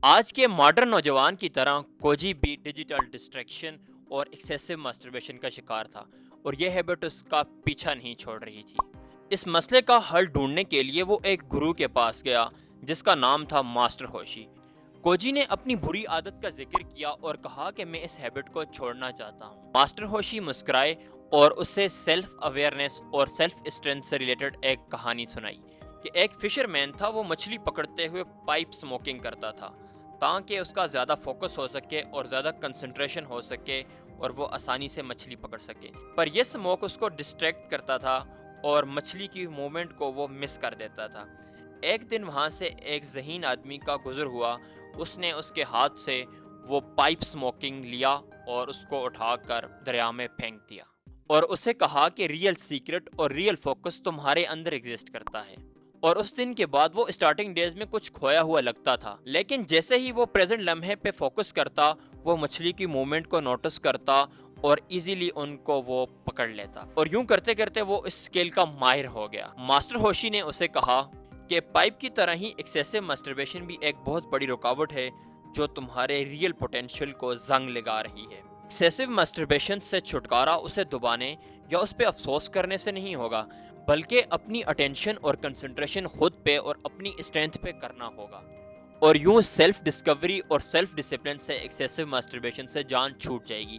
آج کے ماڈرن نوجوان کی طرح کوجی بھی ڈیجیٹل ڈسٹریکشن اور ایکسیسو ماسٹربیشن کا شکار تھا، اور یہ ہیبٹ اس کا پیچھا نہیں چھوڑ رہی تھی۔ اس مسئلے کا حل ڈھونڈنے کے لیے وہ ایک گرو کے پاس گیا جس کا نام تھا ماسٹر ہوشی۔ کوجی نے اپنی بری عادت کا ذکر کیا اور کہا کہ میں اس ہیبٹ کو چھوڑنا چاہتا ہوں۔ ماسٹر ہوشی مسکرائے اور اسے سیلف اویئرنیس اور سیلف اسٹرینتھ سے ریلیٹڈ ایک کہانی سنائی کہ ایک فشر مین تھا، وہ مچھلی پکڑتے ہوئے پائپ سموکنگ کرتا تھا تاکہ اس کا زیادہ فوکس ہو سکے اور زیادہ کنسنٹریشن ہو سکے اور وہ آسانی سے مچھلی پکڑ سکے، پر یہ سموک اس کو ڈسٹریکٹ کرتا تھا اور مچھلی کی موومنٹ کو وہ مس کر دیتا تھا۔ ایک دن وہاں سے ایک ذہین آدمی کا گزر ہوا، اس نے اس کے ہاتھ سے وہ پائپ سموکنگ لیا اور اس کو اٹھا کر دریا میں پھینک دیا اور اسے کہا کہ ریئل سیکرٹ اور ریئل فوکس تمہارے اندر ایگزسٹ کرتا ہے۔ اور اس دن کے بعد وہ اسٹارٹنگ ڈیز میں کچھ کھویا ہوا لگتا تھا، لیکن جیسے ہی وہ پریزنٹ لمحے پہ فوکس کرتا، وہ مچھلی کی موومنٹ کو نوٹس کرتا اور ایزیلی ان کو وہ پکڑ لیتا، اور یوں کرتے کرتے وہ اس سکیل کا ماہر ہو گیا۔ ماسٹر ہوشی نے اسے کہا کہ پائپ کی طرح ہی ایکسیسو ماسٹربیشن بھی ایک بہت بڑی رکاوٹ ہے جو تمہارے ریئل پوٹینشیل کو زنگ لگا رہی ہے۔ ایکسیسو ماسٹربیشن سے چھٹکارا اسے دبانے یا اس پہ افسوس کرنے سے نہیں ہوگا، بلکہ اپنی اٹینشن اور کنسنٹریشن خود پہ اور اپنی اسٹرینتھ پہ کرنا ہوگا، اور یوں سیلف ڈسکوری اور سیلف ڈسپلن سے ایکسیسو ماسٹربیشن سے جان چھوٹ جائے گی۔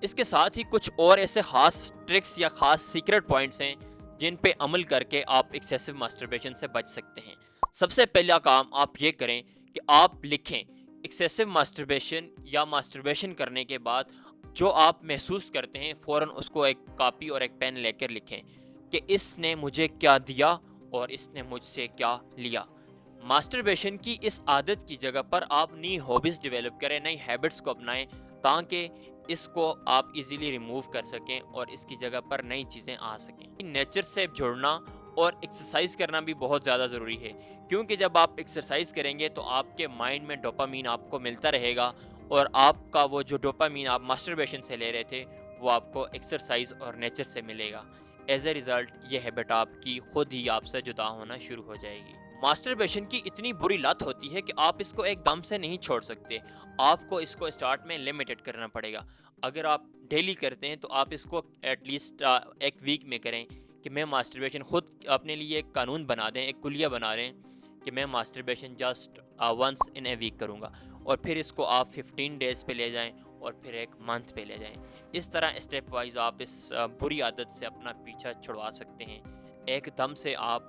اس کے ساتھ ہی کچھ اور ایسے خاص ٹرکس یا خاص سیکرٹ پوائنٹس ہیں جن پہ عمل کر کے آپ ایکسیسو ماسٹربیشن سے بچ سکتے ہیں۔ سب سے پہلا کام آپ یہ کریں کہ آپ لکھیں ایکسیسو ماسٹربیشن یا ماسٹربیشن کرنے کے بعد جو آپ محسوس کرتے ہیں، فوراً اس کو ایک کاپی اور ایک پین لے کر لکھیں کہ اس نے مجھے کیا دیا اور اس نے مجھ سے کیا لیا۔ ماسٹربیشن کی اس عادت کی جگہ پر آپ نئی ہابیز ڈیولپ کریں، نئی ہیبٹس کو اپنائیں تاکہ اس کو آپ ایزیلی ریموو کر سکیں اور اس کی جگہ پر نئی چیزیں آ سکیں۔ نیچر سے جڑنا اور ایکسرسائز کرنا بھی بہت زیادہ ضروری ہے، کیونکہ جب آپ ایکسرسائز کریں گے تو آپ کے مائنڈ میں ڈوپامین آپ کو ملتا رہے گا، اور آپ کا وہ جو ڈوپامین آپ ماسٹربیشن سے لے رہے تھے وہ آپ کو ایکسرسائز اور نیچر سے ملے گا۔ ایز اے ریزلٹ یہ ہیبٹ آپ کی خود ہی آپ سے جدا ہونا شروع ہو جائے گی۔ ماسٹربیشن کی اتنی بری لت ہوتی ہے کہ آپ اس کو ایک دم سے نہیں چھوڑ سکتے، آپ کو اس کو اسٹارٹ میں لمیٹڈ کرنا پڑے گا۔ اگر آپ ڈیلی کرتے ہیں تو آپ اس کو ایٹ لیسٹ ایک ویک میں کریں کہ میں ماسٹربیشن خود اپنے لیے ایک قانون بنا دیں، ایک کلیہ بنا دیں کہ میں ماسٹربیشن جسٹ ونس ان اے ویک کروں گا، اور پھر اس کو آپ 15 ڈیز پہ لے جائیں اور پھر ایک منتھ پہ لے جائیں۔ اس طرح اسٹیپ وائز آپ اس بری عادت سے اپنا پیچھا چھڑوا سکتے ہیں۔ ایک دم سے آپ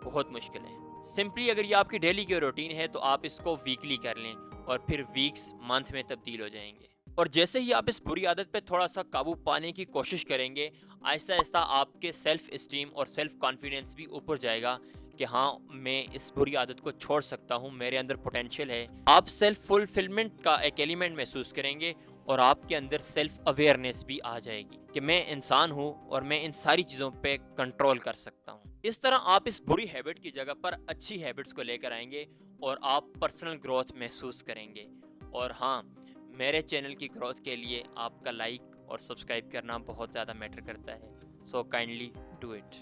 بہت مشکل ہے۔ سمپلی اگر یہ آپ کی ڈیلی کی روٹین ہے تو آپ اس کو ویکلی کر لیں اور پھر ویکس منتھ میں تبدیل ہو جائیں گے، اور جیسے ہی آپ اس بری عادت پہ تھوڑا سا قابو پانے کی کوشش کریں گے، آہستہ آہستہ آپ کے سیلف اسٹیم اور سیلف کانفیڈنس بھی اوپر جائے گا کہ ہاں میں اس بری عادت کو چھوڑ سکتا ہوں، میرے اندر پوٹینشیل ہے۔ آپ سیلف فلفلمنٹ کا ایک ایلیمنٹ محسوس کریں گے اور آپ کے اندر سیلف اویئرنیس بھی آ جائے گی کہ میں انسان ہوں اور میں ان ساری چیزوں پہ کنٹرول کر سکتا ہوں۔ اس طرح آپ اس بری ہیبٹ کی جگہ پر اچھی ہیبٹس کو لے کر آئیں گے اور آپ پرسنل گروتھ محسوس کریں گے۔ اور ہاں، میرے چینل کی گروتھ کے لیے آپ کا لائک اور سبسکرائب کرنا بہت زیادہ میٹر کرتا ہے، سو کائنڈلی ڈو اٹ۔